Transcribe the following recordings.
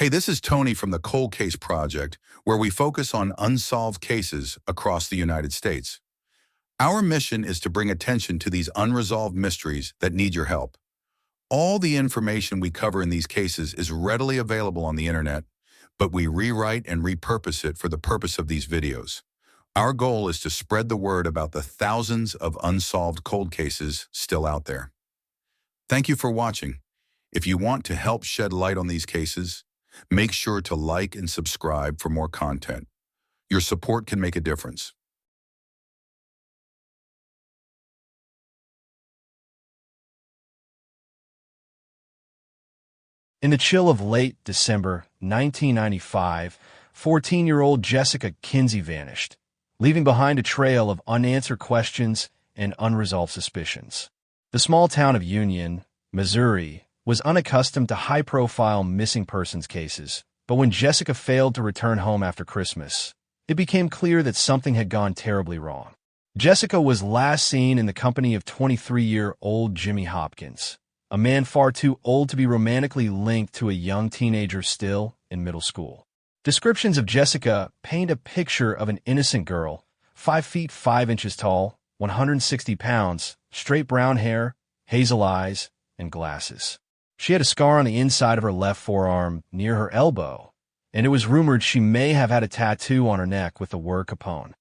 Hey, this is Tony from the Cold Case Project, where we focus on unsolved cases across the United States. Our mission is to bring attention to these unresolved mysteries that need your help. All the information we cover in these cases is readily available on the internet, but we rewrite and repurpose it for the purpose of these videos. Our goal is to spread the word about the thousands of unsolved cold cases still out there. Thank you for watching. If you want to help shed light on these cases, make sure to like and subscribe for more content. Your support can make a difference. In the chill of late December 1995, 14-year-old Jessica Kinsey vanished, leaving behind a trail of unanswered questions and unresolved suspicions. The small town of Union, Missouri, was unaccustomed to high-profile missing persons cases, but when Jessica failed to return home after Christmas, it became clear that something had gone terribly wrong. Jessica was last seen in the company of 23-year-old Jimmy Hopkins, a man far too old to be romantically linked to a young teenager still in middle school. Descriptions of Jessica paint a picture of an innocent girl, 5 feet 5 inches tall, 160 pounds, straight brown hair, hazel eyes, and glasses. She had a scar on the inside of her left forearm near her elbow, and it was rumored she may have had a tattoo on her neck with the word Capone.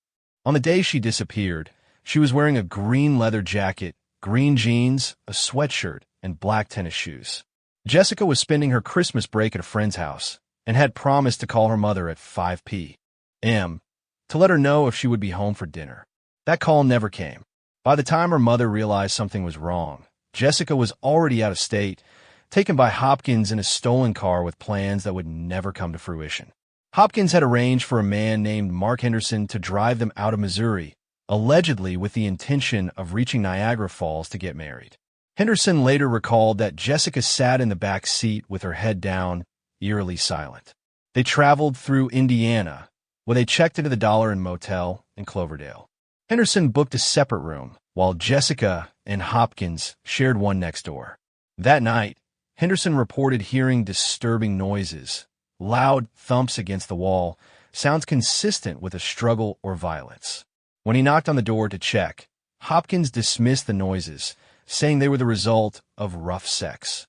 On the day she disappeared, she was wearing a green leather jacket, green jeans, a sweatshirt, and black tennis shoes. Jessica was spending her Christmas break at a friend's house and had promised to call her mother at 5 p.m. to let her know if she would be home for dinner. That call never came. By the time her mother realized something was wrong, Jessica was already out of state, taken by Hopkins in a stolen car with plans that would never come to fruition. Hopkins had arranged for a man named Mark Henderson to drive them out of Missouri, allegedly with the intention of reaching Niagara Falls to get married. Henderson later recalled that Jessica sat in the back seat with her head down, eerily silent. They traveled through Indiana, where they checked into the Dollar Inn Motel in Cloverdale. Henderson booked a separate room, while Jessica and Hopkins shared one next door. That night, Henderson reported hearing disturbing noises, loud thumps against the wall, sounds consistent with a struggle or violence. When he knocked on the door to check, Hopkins dismissed the noises, saying they were the result of rough sex.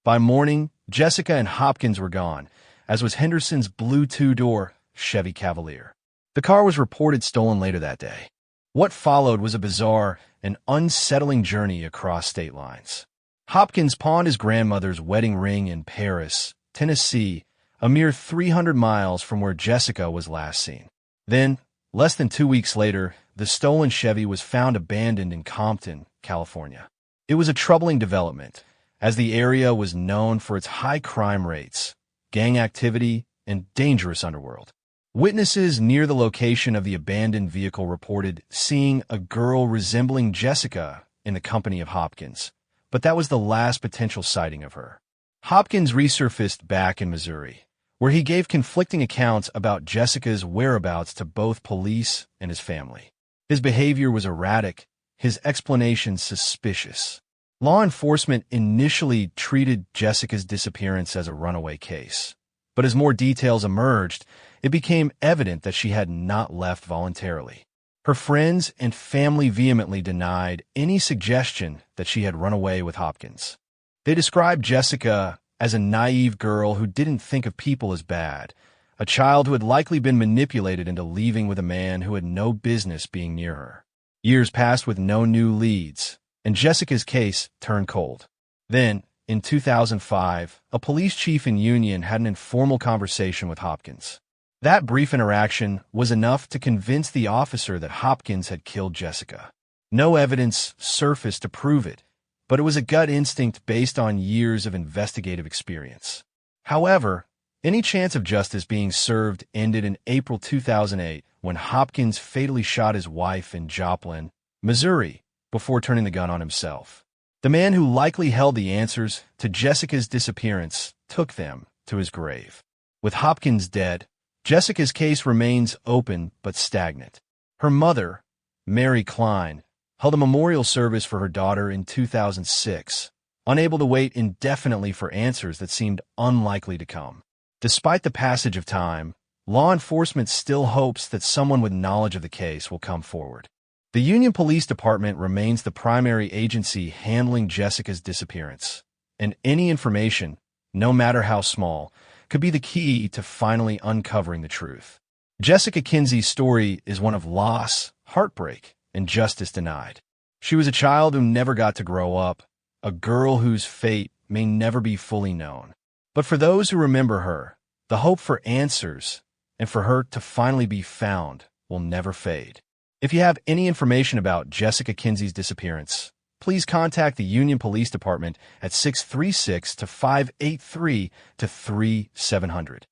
By morning, Jessica and Hopkins were gone, as was Henderson's blue two-door Chevy Cavalier. The car was reported stolen later that day. What followed was a bizarre and unsettling journey across state lines. Hopkins pawned his grandmother's wedding ring in Paris, Tennessee, a mere 300 miles from where Jessica was last seen. Then, less than 2 weeks later, the stolen Chevy was found abandoned in Compton, California. It was a troubling development, as the area was known for its high crime rates, gang activity, and dangerous underworld. Witnesses near the location of the abandoned vehicle reported seeing a girl resembling Jessica in the company of Hopkins, but that was the last potential sighting of her. Hopkins resurfaced back in Missouri, where he gave conflicting accounts about Jessica's whereabouts to both police and his family. His behavior was erratic, his explanations suspicious. Law enforcement initially treated Jessica's disappearance as a runaway case, but as more details emerged, it became evident that she had not left voluntarily. Her friends and family vehemently denied any suggestion that she had run away with Hopkins. They described Jessica as a naive girl who didn't think of people as bad, a child who had likely been manipulated into leaving with a man who had no business being near her. Years passed with no new leads, and Jessica's case turned cold. Then, in 2005, a police chief in Union had an informal conversation with Hopkins. That brief interaction was enough to convince the officer that Hopkins had killed Jessica. No evidence surfaced to prove it, but it was a gut instinct based on years of investigative experience. However, any chance of justice being served ended in April 2008 when Hopkins fatally shot his wife in Joplin, Missouri, before turning the gun on himself. The man who likely held the answers to Jessica's disappearance took them to his grave. With Hopkins dead, Jessica's case remains open but stagnant. Her mother, Mary Klein, held a memorial service for her daughter in 2006, unable to wait indefinitely for answers that seemed unlikely to come. Despite the passage of time, law enforcement still hopes that someone with knowledge of the case will come forward. The Union Police Department remains the primary agency handling Jessica's disappearance, and any information, no matter how small, could be the key to finally uncovering the truth. Jessica Kinsey's story is one of loss, heartbreak, and justice denied. She was a child who never got to grow up, a girl whose fate may never be fully known. But for those who remember her, the hope for answers and for her to finally be found will never fade. If you have any information about Jessica Kinsey's disappearance, please contact the Union Police Department at 636-583-3700.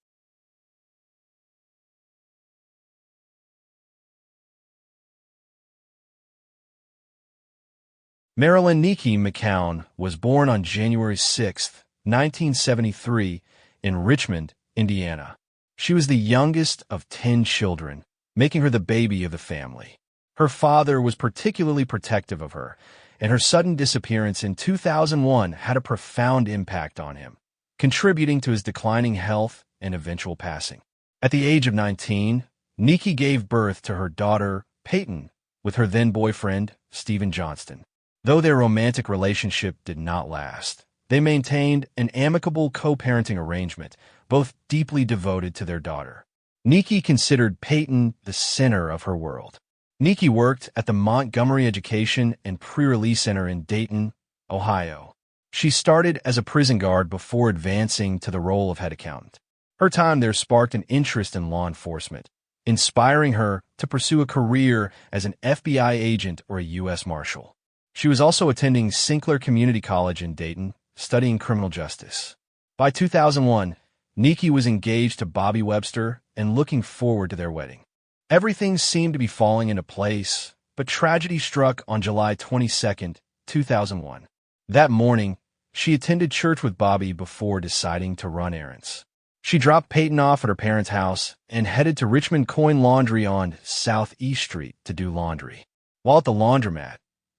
Marilyn Nikki Macau was born on January 6, 1973, in Richmond, Indiana. She was the youngest of 10 children, making her the baby of the family. Her father was particularly protective of her, and her sudden disappearance in 2001 had a profound impact on him, contributing to his declining health and eventual passing. At the age of 19, Nikki gave birth to her daughter, Peyton, with her then-boyfriend, Stephen Johnston. Though their romantic relationship did not last, they maintained an amicable co-parenting arrangement, both deeply devoted to their daughter. Nikki considered Peyton the center of her world. Nikki worked at the Montgomery Education and Pre-Release Center in Dayton, Ohio. She started as a prison guard before advancing to the role of head accountant. Her time there sparked an interest in law enforcement, inspiring her to pursue a career as an FBI agent or a U.S. Marshal. She was also attending Sinclair Community College in Dayton, studying criminal justice. By 2001, Nikki was engaged to Bobby Webster and looking forward to their wedding. Everything seemed to be falling into place, but tragedy struck on July 22, 2001. That morning, she attended church with Bobby before deciding to run errands. She dropped Peyton off at her parents' house and headed to Richmond Coin Laundry on Southeast Street to do laundry. While at the laundromat,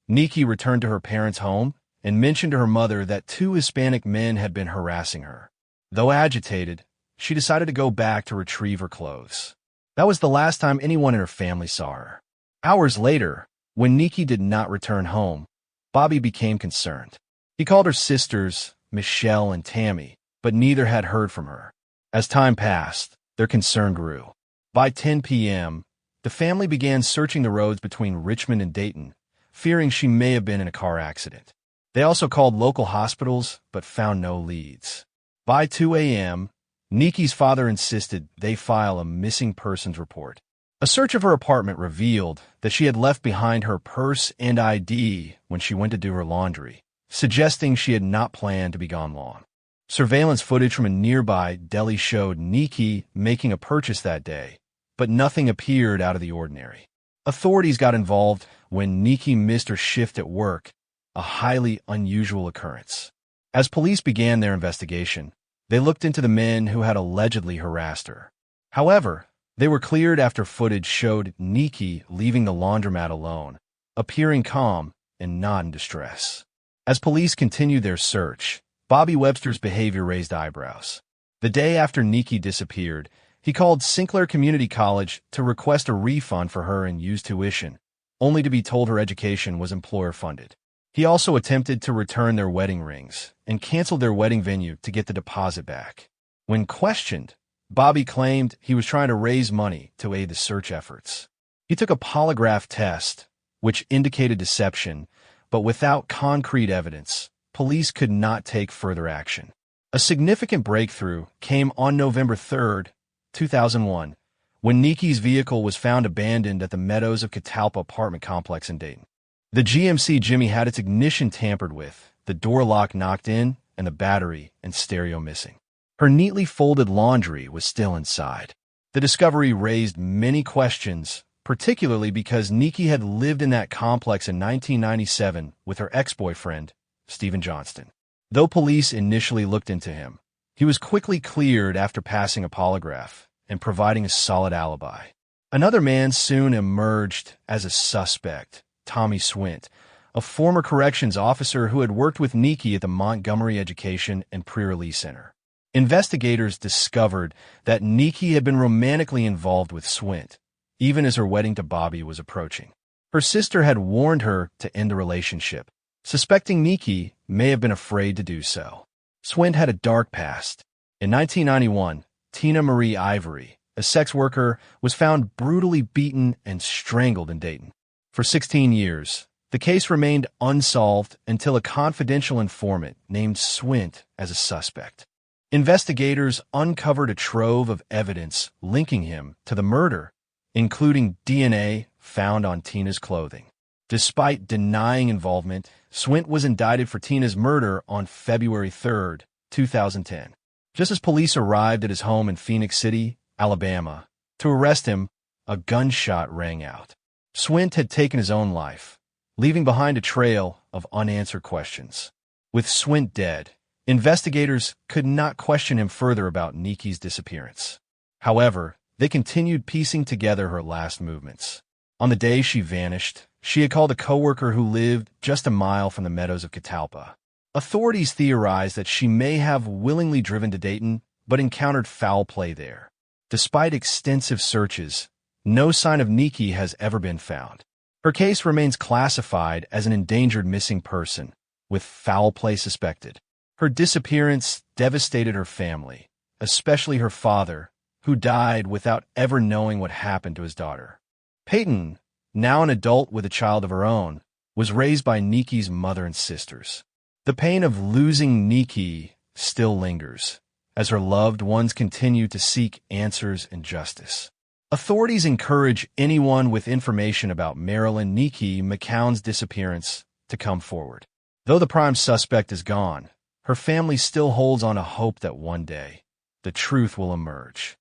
Nikki returned to her parents' home and mentioned to her mother that 2 Hispanic men had been harassing her. Though agitated, she decided to go back to retrieve her clothes. That was the last time anyone in her family saw her. Hours later, when Nikki did not return home, Bobby became concerned. He called her sisters, Michelle and Tammy, but neither had heard from her. As time passed, their concern grew. By 10 p.m., the family began searching the roads between Richmond and Dayton, fearing she may have been in a car accident. They also called local hospitals, but found no leads. By 2 a.m., Nikki's father insisted they file a missing persons report. A search of her apartment revealed that she had left behind her purse and ID when she went to do her laundry, suggesting she had not planned to be gone long. Surveillance footage from a nearby deli showed Nikki making a purchase that day, but nothing appeared out of the ordinary. Authorities got involved when Nikki missed her shift at work, a highly unusual occurrence. As police began their investigation, they looked into the men who had allegedly harassed her. However, they were cleared after footage showed Nikki leaving the laundromat alone, appearing calm and not in distress. As police continued their search, Bobby Webster's behavior raised eyebrows. The day after Nikki disappeared, he called Sinclair Community College to request a refund for her in used tuition, only to be told her education was employer-funded. He also attempted to return their wedding rings and canceled their wedding venue to get the deposit back. When questioned, Bobby claimed he was trying to raise money to aid the search efforts. He took a polygraph test, which indicated deception, but without concrete evidence, police could not take further action. A significant breakthrough came on November 3, 2001, when Nikki's vehicle was found abandoned at the Meadows of Catalpa apartment complex in Dayton. The GMC Jimmy had its ignition tampered with, the door lock knocked in, and the battery and stereo missing. Her neatly folded laundry was still inside. The discovery raised many questions, particularly because Nikki had lived in that complex in 1997 with her ex-boyfriend, Stephen Johnston. Though police initially looked into him, he was quickly cleared after passing a polygraph and providing a solid alibi. Another man soon emerged as a suspect, Tommy Swint, a former corrections officer who had worked with Nikki at the Montgomery Education and Pre-Release Center. Investigators discovered that Nikki had been romantically involved with Swint, even as her wedding to Bobby was approaching. Her sister had warned her to end the relationship, suspecting Nikki may have been afraid to do so. Swint had a dark past. In 1991, Tina Marie Ivory, a sex worker, was found brutally beaten and strangled in Dayton. For 16 years, the case remained unsolved until a confidential informant named Swint as a suspect. Investigators uncovered a trove of evidence linking him to the murder, including DNA found on Tina's clothing. Despite denying involvement, Swint was indicted for Tina's murder on February 3, 2010. Just as police arrived at his home in Phoenix City, Alabama, to arrest him, a gunshot rang out. Swint had taken his own life, leaving behind a trail of unanswered questions. With Swint dead, investigators could not question him further about Nikki's disappearance. However, they continued piecing together her last movements. On the day she vanished, she had called a coworker who lived just a mile from the meadows of Catalpa. Authorities theorized that she may have willingly driven to Dayton, but encountered foul play there. Despite extensive searches, no sign of Nikki has ever been found. Her case remains classified as an endangered missing person, with foul play suspected. Her disappearance devastated her family, especially her father, who died without ever knowing what happened to his daughter. Peyton, now an adult with a child of her own, was raised by Nikki's mother and sisters. The pain of losing Nikki still lingers, as her loved ones continue to seek answers and justice. Authorities encourage anyone with information about Marilyn Nikki Macau's disappearance to come forward. Though the prime suspect is gone, her family still holds on a hope that one day the truth will emerge.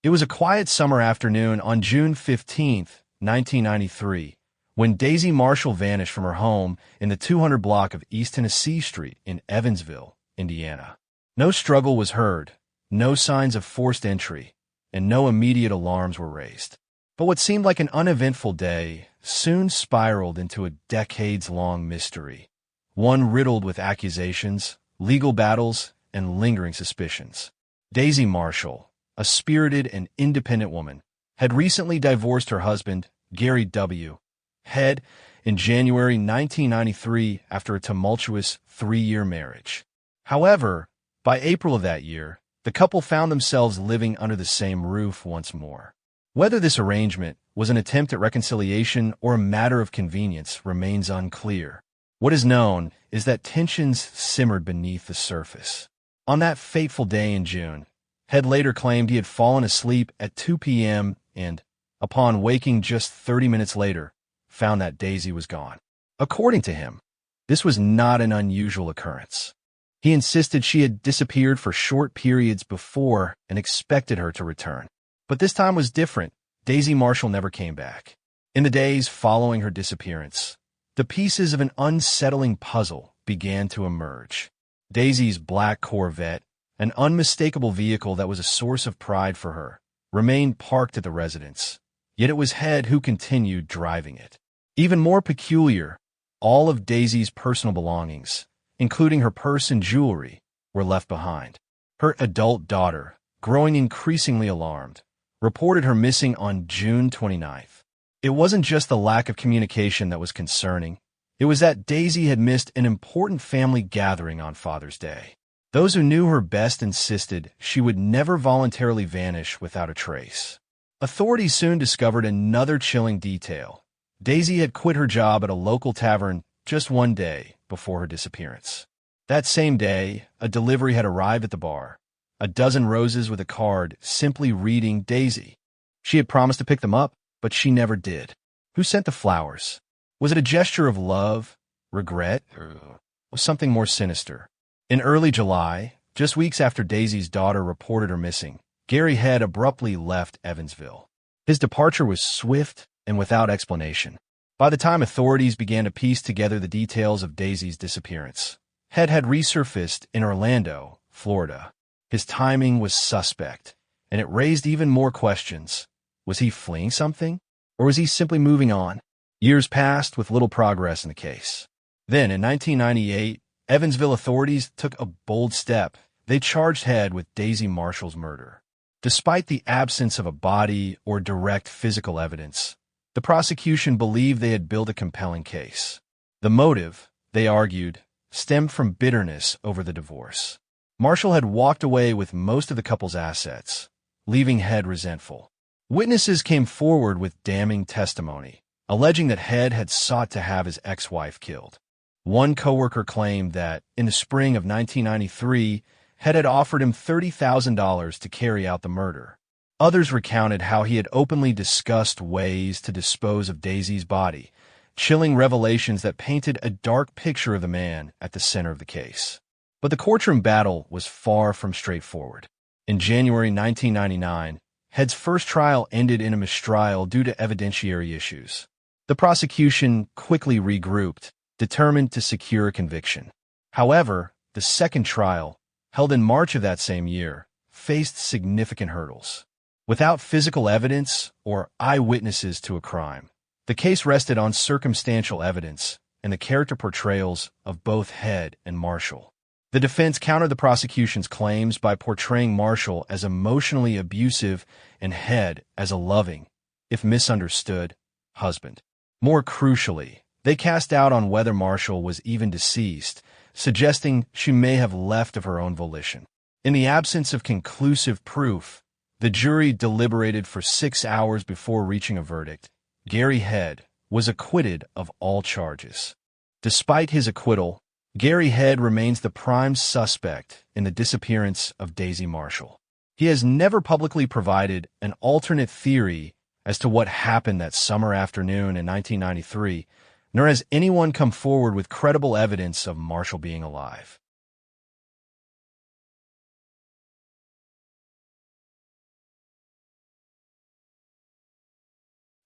It was a quiet summer afternoon on June 15, 1993, when Daisy Marshall vanished from her home in the 200 block of East Tennessee Street in Evansville, Indiana. No struggle was heard, no signs of forced entry, and no immediate alarms were raised. But what seemed like an uneventful day soon spiraled into a decades-long mystery, one riddled with accusations, legal battles, and lingering suspicions. Daisy Marshall, a spirited and independent woman, had recently divorced her husband, Gary W. Head, in January 1993 after a tumultuous 3-year marriage. However, by April of that year, the couple found themselves living under the same roof once more. Whether this arrangement was an attempt at reconciliation or a matter of convenience remains unclear. What is known is that tensions simmered beneath the surface. On that fateful day in June, Head later claimed he had fallen asleep at 2 p.m. and, upon waking just 30 minutes later, found that Daisy was gone. According to him, this was not an unusual occurrence. He insisted she had disappeared for short periods before and expected her to return. But this time was different. Daisy Marshall never came back. In the days following her disappearance, the pieces of an unsettling puzzle began to emerge. Daisy's black Corvette, an unmistakable vehicle that was a source of pride for her, remained parked at the residence, yet it was Head who continued driving it. Even more peculiar, all of Daisy's personal belongings, including her purse and jewelry, were left behind. Her adult daughter, growing increasingly alarmed, reported her missing on June 29th. It wasn't just the lack of communication that was concerning. It was that Daisy had missed an important family gathering on Father's Day. Those who knew her best insisted she would never voluntarily vanish without a trace. Authorities soon discovered another chilling detail. Daisy had quit her job at a local tavern just one day before her disappearance. That same day, a delivery had arrived at the bar, a dozen roses with a card simply reading Daisy. She had promised to pick them up, but she never did. Who sent the flowers? Was it a gesture of love, regret, or something more sinister? In early July, just weeks after Daisy's daughter reported her missing, Gary Head abruptly left Evansville. His departure was swift and without explanation. By the time authorities began to piece together the details of Daisy's disappearance, Head had resurfaced in Orlando, Florida. His timing was suspect, and it raised even more questions. Was he fleeing something, or was he simply moving on? Years passed with little progress in the case. Then, in 1998, Evansville authorities took a bold step. They charged Head with Daisy Marshall's murder. Despite the absence of a body or direct physical evidence, the prosecution believed they had built a compelling case. The motive, they argued, stemmed from bitterness over the divorce. Marshall had walked away with most of the couple's assets, leaving Head resentful. Witnesses came forward with damning testimony, alleging that Head had sought to have his ex-wife killed. One coworker claimed that, in the spring of 1993, Head had offered him $30,000 to carry out the murder. Others recounted how he had openly discussed ways to dispose of Daisy's body, chilling revelations that painted a dark picture of the man at the center of the case. But the courtroom battle was far from straightforward. In January 1999, Head's first trial ended in a mistrial due to evidentiary issues. The prosecution quickly regrouped, determined to secure a conviction. However, the second trial, held in March of that same year, faced significant hurdles. Without physical evidence or eyewitnesses to a crime, the case rested on circumstantial evidence and the character portrayals of both Head and Marshall. The defense countered the prosecution's claims by portraying Marshall as emotionally abusive and Head as a loving, if misunderstood, husband. More crucially, they cast doubt on whether Marshall was even deceased, suggesting she may have left of her own volition. In the absence of conclusive proof, the jury deliberated for 6 hours before reaching a verdict. Gary Head was acquitted of all charges. Despite his acquittal, Gary Head remains the prime suspect in the disappearance of Daisy Marshall. He has never publicly provided an alternate theory as to what happened that summer afternoon in 1993, nor has anyone come forward with credible evidence of Marshall being alive.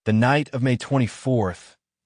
The night of May 24,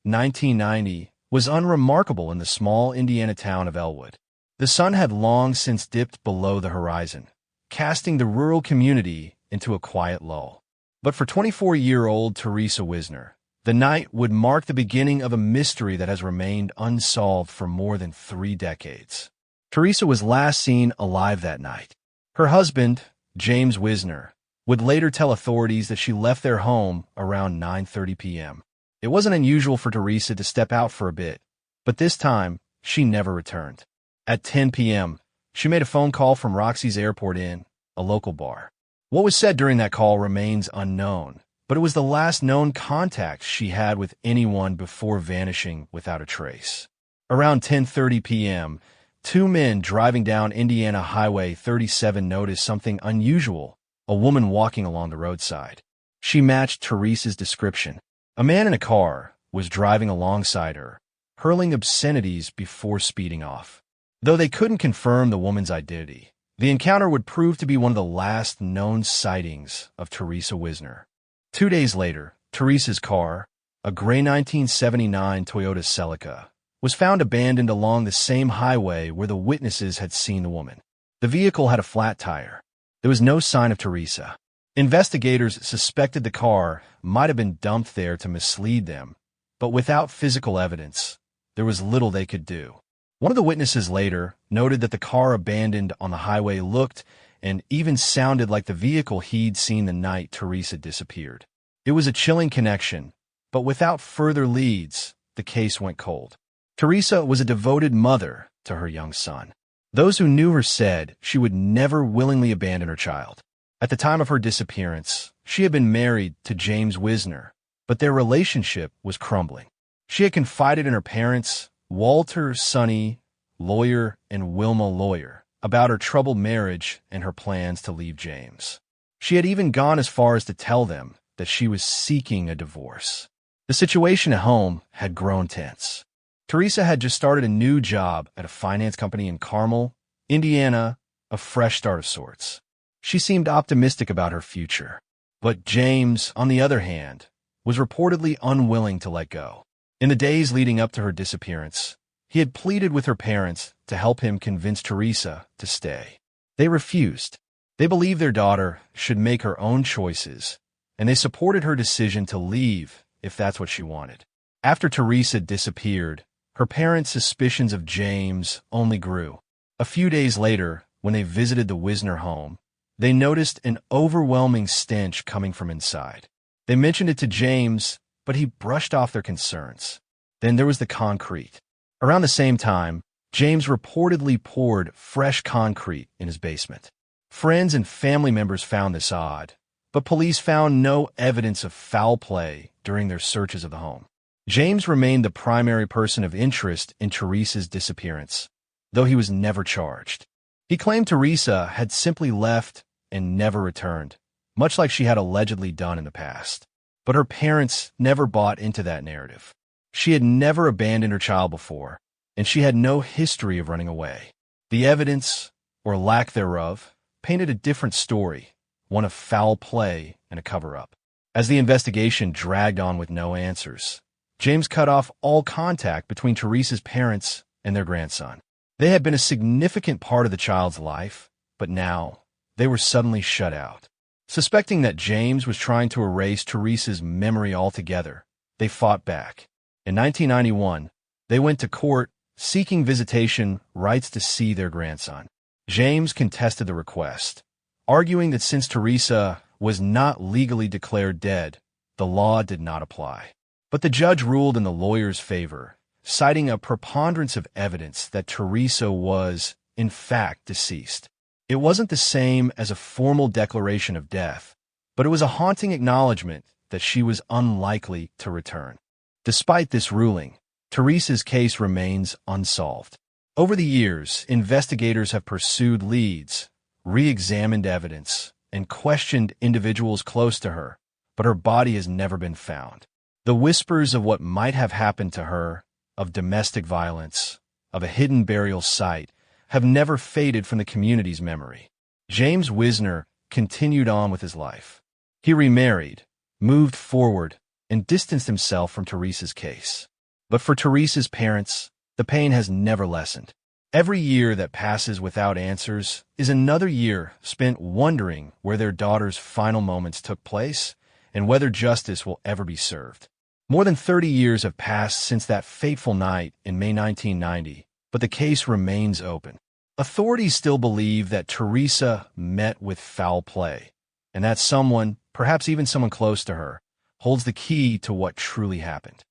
1990, was unremarkable in the small Indiana town of Elwood. The sun had long since dipped below the horizon, casting the rural community into a quiet lull. But for 24-year-old Teresa Wisner, the night would mark the beginning of a mystery that has remained unsolved for more than 3 decades. Teresa was last seen alive that night. Her husband, James Wisner, would later tell authorities that she left their home around 9:30 p.m. It wasn't unusual for Teresa to step out for a bit, but this time, she never returned. At 10 p.m., she made a phone call from Roxy's Airport Inn, a local bar. What was said during that call remains unknown, but it was the last known contact she had with anyone before vanishing without a trace. Around 10:30 p.m., 2 men driving down Indiana Highway 37 noticed something unusual, a woman walking along the roadside. She matched Teresa's description. A man in a car was driving alongside her, hurling obscenities before speeding off. Though they couldn't confirm the woman's identity, the encounter would prove to be one of the last known sightings of Teresa Wisner. 2 days later, Teresa's car, a gray 1979 Toyota Celica, was found abandoned along the same highway where the witnesses had seen the woman. The vehicle had a flat tire. There was no sign of Teresa. Investigators suspected the car might have been dumped there to mislead them, but without physical evidence, there was little they could do. One of the witnesses later noted that the car abandoned on the highway looked and even sounded like the vehicle he'd seen the night Teresa disappeared. It was a chilling connection, but without further leads, the case went cold. Teresa was a devoted mother to her young son. Those who knew her said she would never willingly abandon her child. At the time of her disappearance, she had been married to James Wisner, but their relationship was crumbling. She had confided in her parents, Walter Sonny, lawyer, and Wilma lawyer, about her troubled marriage and her plans to leave James. She had even gone as far as to tell them that she was seeking a divorce. The situation at home had grown tense. Teresa had just started a new job at a finance company in Carmel, Indiana, a fresh start of sorts. She seemed optimistic about her future. But James, on the other hand, was reportedly unwilling to let go. In the days leading up to her disappearance, he had pleaded with her parents to help him convince Teresa to stay. They refused. They believed their daughter should make her own choices, and they supported her decision to leave if that's what she wanted. After Teresa disappeared, her parents' suspicions of James only grew. A few days later, when they visited the Wisner home, they noticed an overwhelming stench coming from inside. They mentioned it to James, but he brushed off their concerns. Then there was the concrete. Around the same time, James reportedly poured fresh concrete in his basement. Friends and family members found this odd, but police found no evidence of foul play during their searches of the home. James remained the primary person of interest in Teresa's disappearance, though he was never charged. He claimed Teresa had simply left and never returned, much like she had allegedly done in the past. But her parents never bought into that narrative. She had never abandoned her child before, and she had no history of running away. The evidence, or lack thereof, painted a different story, one of foul play and a cover-up. As the investigation dragged on with no answers, James cut off all contact between Teresa's parents and their grandson. They had been a significant part of the child's life, but now they were suddenly shut out. Suspecting that James was trying to erase Teresa's memory altogether, they fought back. In 1991, they went to court seeking visitation rights to see their grandson. James contested the request, arguing that since Teresa was not legally declared dead, the law did not apply. But the judge ruled in the lawyer's favor, citing a preponderance of evidence that Teresa was, in fact, deceased. It wasn't the same as a formal declaration of death, but it was a haunting acknowledgement that she was unlikely to return. Despite this ruling, Teresa's case remains unsolved. Over the years, investigators have pursued leads, re-examined evidence, and questioned individuals close to her, but her body has never been found. The whispers of what might have happened to her, of domestic violence, of a hidden burial site, have never faded from the community's memory. James Wisner continued on with his life. He remarried, moved forward, and distanced himself from Teresa's case. But for Teresa's parents, the pain has never lessened. Every year that passes without answers is another year spent wondering where their daughter's final moments took place and whether justice will ever be served. More than 30 years have passed since that fateful night in May 1990, but the case remains open. Authorities still believe that Teresa met with foul play, and that someone, perhaps even someone close to her, holds the key to what truly happened.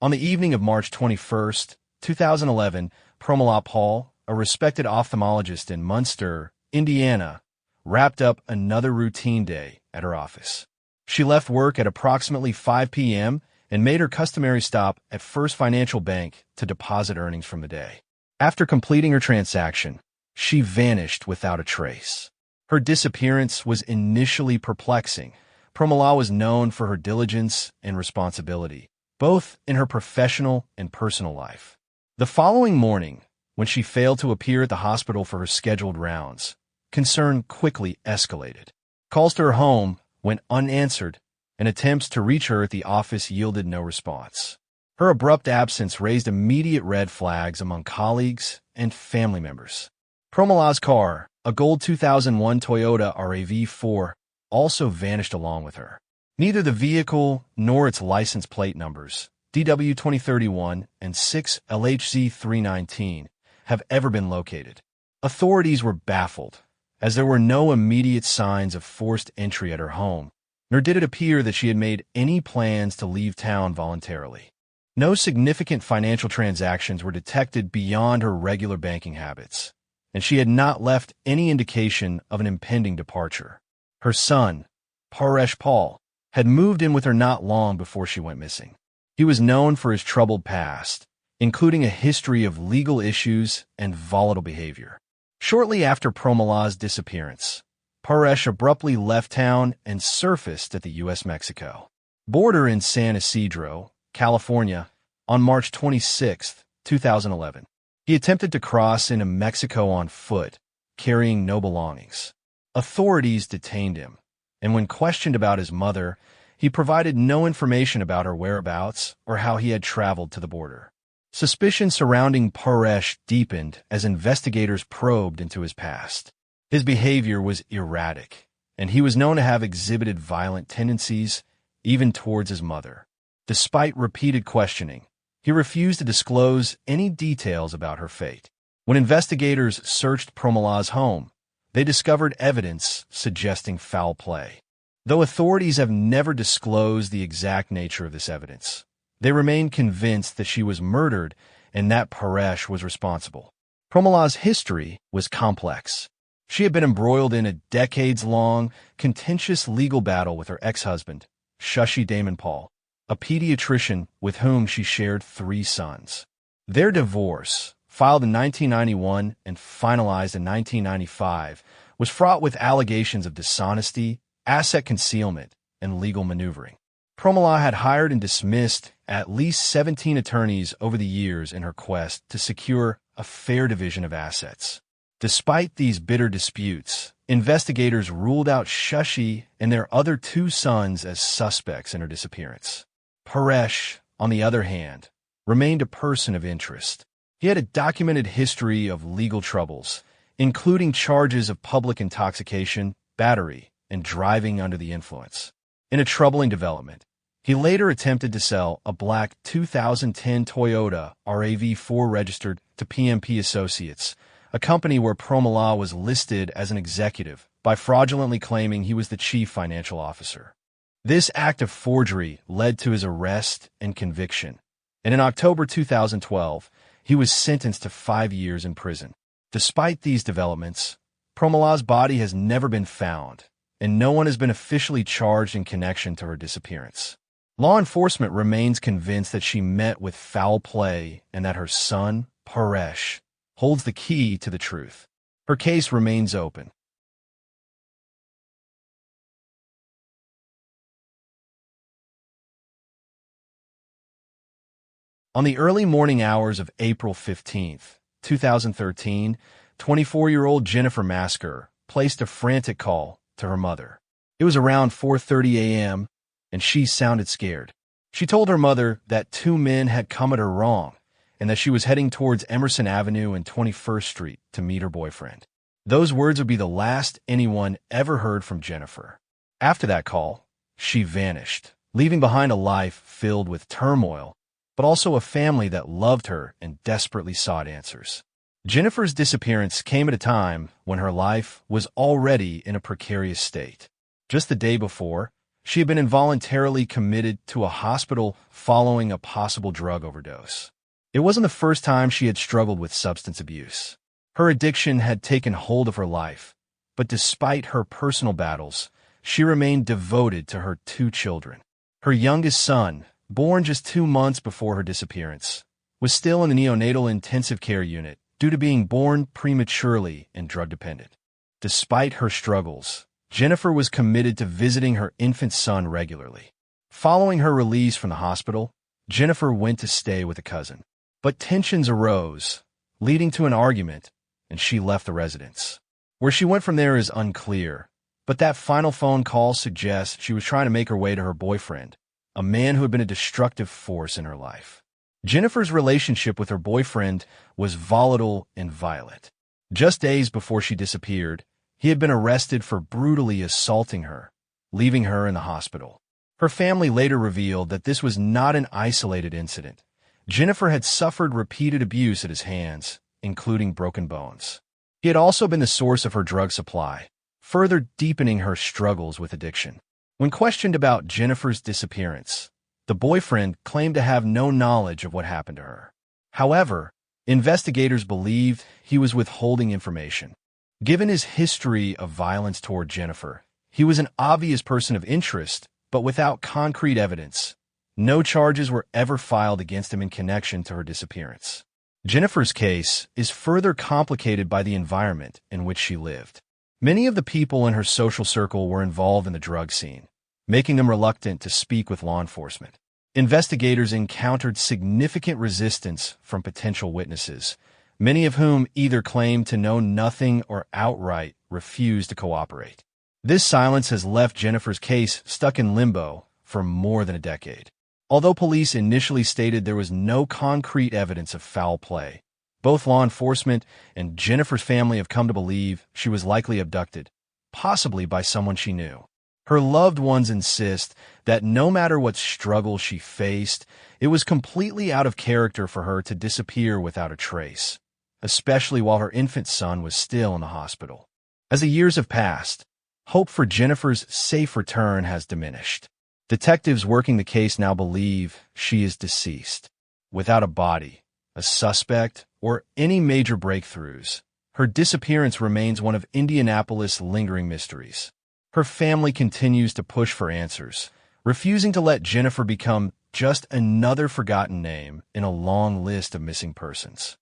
On the evening of March 21, 2011, Proma Paul, a respected ophthalmologist in Munster, Indiana, wrapped up another routine day at her office. She left work at approximately 5 p.m. and made her customary stop at First Financial Bank to deposit earnings from the day. After completing her transaction, she vanished without a trace. Her disappearance was initially perplexing. Proma was known for her diligence and responsibility, both in her professional and personal life. The following morning, when she failed to appear at the hospital for her scheduled rounds, concern quickly escalated. Calls to her home went unanswered, and attempts to reach her at the office yielded no response. Her abrupt absence raised immediate red flags among colleagues and family members. Promala's car, a gold 2001 Toyota RAV4, also vanished along with her. Neither the vehicle nor its license plate numbers, DW2031 and 6LHZ319, have ever been located. Authorities were baffled, as there were no immediate signs of forced entry at her home, nor did it appear that she had made any plans to leave town voluntarily. No significant financial transactions were detected beyond her regular banking habits, and she had not left any indication of an impending departure. Her son, Proma Paul, had moved in with her not long before she went missing. He was known for his troubled past, including a history of legal issues and volatile behavior. Shortly after Promala's disappearance, Proma abruptly left town and surfaced at the U.S.-Mexico border in San Isidro, California, on March 26, 2011. He attempted to cross into Mexico on foot, carrying no belongings. Authorities detained him, and when questioned about his mother, he provided no information about her whereabouts or how he had traveled to the border. Suspicion surrounding Proma deepened as investigators probed into his past. His behavior was erratic, and he was known to have exhibited violent tendencies, even towards his mother. Despite repeated questioning, he refused to disclose any details about her fate. When investigators searched Promala's home, they discovered evidence suggesting foul play. Though authorities have never disclosed the exact nature of this evidence, they remain convinced that she was murdered and that Paresh was responsible. Promala's history was complex. She had been embroiled in a decades-long, contentious legal battle with her ex-husband, Shashi Damon Paul, a pediatrician with whom she shared 3 sons. Their divorce, filed in 1991 and finalized in 1995, was fraught with allegations of dishonesty, asset concealment, and legal maneuvering. Promala had hired and dismissed at least 17 attorneys over the years in her quest to secure a fair division of assets. Despite these bitter disputes, investigators ruled out Shashi and their other 2 sons as suspects in her disappearance. Paresh, on the other hand, remained a person of interest. He had a documented history of legal troubles, including charges of public intoxication, battery, and driving under the influence. In a troubling development, he later attempted to sell a black 2010 Toyota RAV4 registered to PMP Associates, a company where Promala was listed as an executive, by fraudulently claiming he was the chief financial officer. This act of forgery led to his arrest and conviction, and in October 2012, he was sentenced to 5 years in prison. Despite these developments, Promala's body has never been found, and no one has been officially charged in connection to her disappearance. Law enforcement remains convinced that she met with foul play and that her son, Paresh, holds the key to the truth. Her case remains open. On the early morning hours of April 15, 2013, 24-year-old Jennifer Masker placed a frantic call to her mother. It was around 4:30 a.m., and she sounded scared. She told her mother that 2 men had come at her wrong and that she was heading towards Emerson Avenue and 21st Street to meet her boyfriend. Those words would be the last anyone ever heard from Jennifer. After that call, she vanished, leaving behind a life filled with turmoil, but also a family that loved her and desperately sought answers. Jennifer's disappearance came at a time when her life was already in a precarious state. Just the day before, she had been involuntarily committed to a hospital following a possible drug overdose. It wasn't the first time she had struggled with substance abuse. Her addiction had taken hold of her life, but despite her personal battles, she remained devoted to her 2 children. Her youngest son, born just 2 months before her disappearance, was still in the neonatal intensive care unit due to being born prematurely and drug-dependent. Despite her struggles, Jennifer was committed to visiting her infant son regularly. Following her release from the hospital, Jennifer went to stay with a cousin. But tensions arose, leading to an argument, and she left the residence. Where she went from there is unclear, but that final phone call suggests she was trying to make her way to her boyfriend, a man who had been a destructive force in her life. Jennifer's relationship with her boyfriend was volatile and violent. Just days before she disappeared, he had been arrested for brutally assaulting her, leaving her in the hospital. Her family later revealed that this was not an isolated incident. Jennifer had suffered repeated abuse at his hands, including broken bones. He had also been the source of her drug supply, further deepening her struggles with addiction. When questioned about Jennifer's disappearance, the boyfriend claimed to have no knowledge of what happened to her. However, investigators believed he was withholding information. Given his history of violence toward Jennifer, he was an obvious person of interest, but without concrete evidence. No charges were ever filed against him in connection to her disappearance. Jennifer's case is further complicated by the environment in which she lived. Many of the people in her social circle were involved in the drug scene, making them reluctant to speak with law enforcement. Investigators encountered significant resistance from potential witnesses, many of whom either claimed to know nothing or outright refused to cooperate. This silence has left Jennifer's case stuck in limbo for more than a decade. Although police initially stated there was no concrete evidence of foul play, Both law enforcement and Jennifer's family have come to believe she was likely abducted, possibly by someone she knew. Her loved ones insist that no matter what struggle she faced, it was completely out of character for her to disappear without a trace, especially while her infant son was still in the hospital. As the years have passed, hope for Jennifer's safe return has diminished. Detectives working the case now believe she is deceased. Without a body, a suspect, or any major breakthroughs, her disappearance remains one of Indianapolis' lingering mysteries. Her family continues to push for answers, refusing to let Jennifer become just another forgotten name in a long list of missing persons.